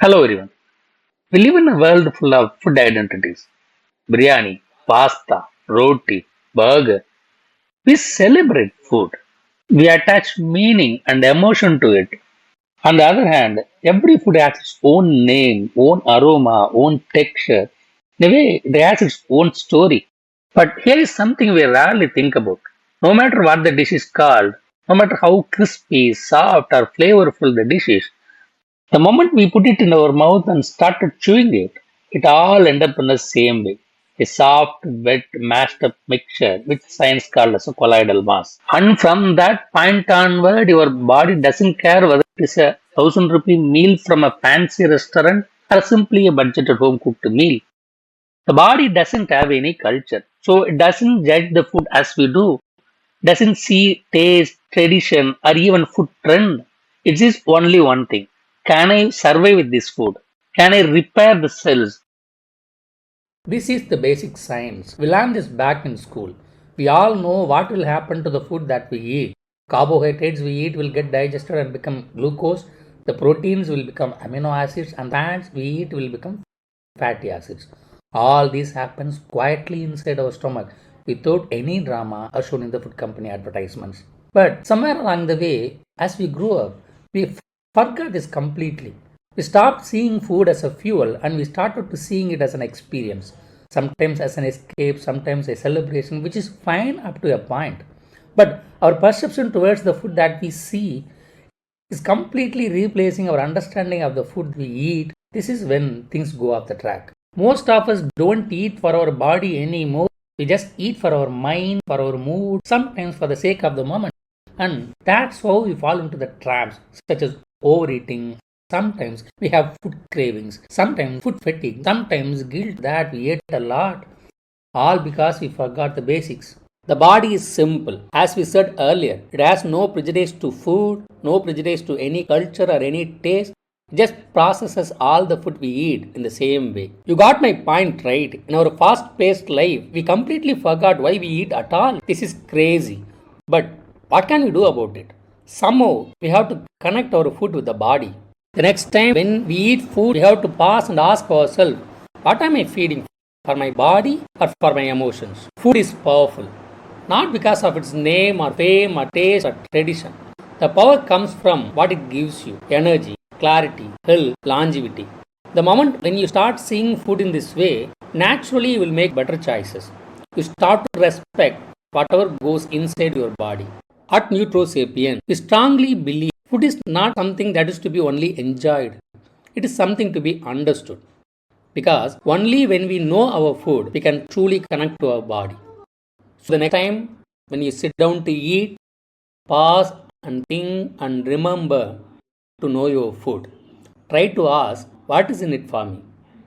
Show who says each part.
Speaker 1: Hello everyone. We live in a world full of food identities. Biryani, pasta, roti, burger. We celebrate food. We attach meaning and emotion to it. On the other hand, every food has its own name, own aroma, own texture. In a way, it has its own story. But here is something we rarely think about. No matter what the dish is called, no matter how crispy, soft, or flavorful the dish is, the moment we put it in our mouth and started chewing it, it all ended up in the same way. A soft, wet, mashed up mixture, which science called as a colloidal mass. And from that point onward, your body doesn't care whether it is a 1,000 rupee meal from a fancy restaurant or simply a budgeted home cooked meal. The body doesn't have any culture. So it doesn't judge the food as we do, doesn't see taste, tradition, or even food trend. It is only one thing. Can I survive with this food? Can I repair the cells?
Speaker 2: This is the basic science. We learned this back in school. We all know what will happen to the food that we eat. Carbohydrates we eat will get digested and become glucose. The proteins will become amino acids, and fats we eat will become fatty acids. All this happens quietly inside our stomach without any drama or shown in the food company advertisements. But somewhere along the way, as we grew up, we forgot this completely. We stopped seeing food as a fuel and we started to seeing it as an experience. Sometimes as an escape, sometimes a celebration, which is fine up to a point. But our perception towards the food that we see is completely replacing our understanding of the food we eat. This is when things go off the track. Most of us don't eat for our body anymore. We just eat for our mind, for our mood, sometimes for the sake of the moment. And that's how we fall into the traps, such as overeating. Sometimes we have food cravings, sometimes food fatigue, sometimes guilt that we ate a lot, all because we forgot the basics. The body is simple. As we said earlier, it has no prejudice to food, no prejudice to any culture or any taste. It just processes all the food we eat in the same way. You got my point, right? In our fast paced life, we completely forgot why we eat at all. This is crazy. But what can we do about it? Somehow, we have to connect our food with the body. The next time when we eat food, we have to pause and ask ourselves, what am I feeding? For my body or for my emotions? Food is powerful, not because of its name or fame or taste or tradition. The power comes from what it gives you: energy, clarity, health, longevity. The moment when you start seeing food in this way, naturally you will make better choices. You start to respect whatever goes inside your body. At Nutro Sapien, we strongly believe food is not something that is to be only enjoyed. It is something to be understood. Because only when we know our food, we can truly connect to our body. So the next time when you sit down to eat, pause and think and remember to know your food. Try to ask, what is in it for me?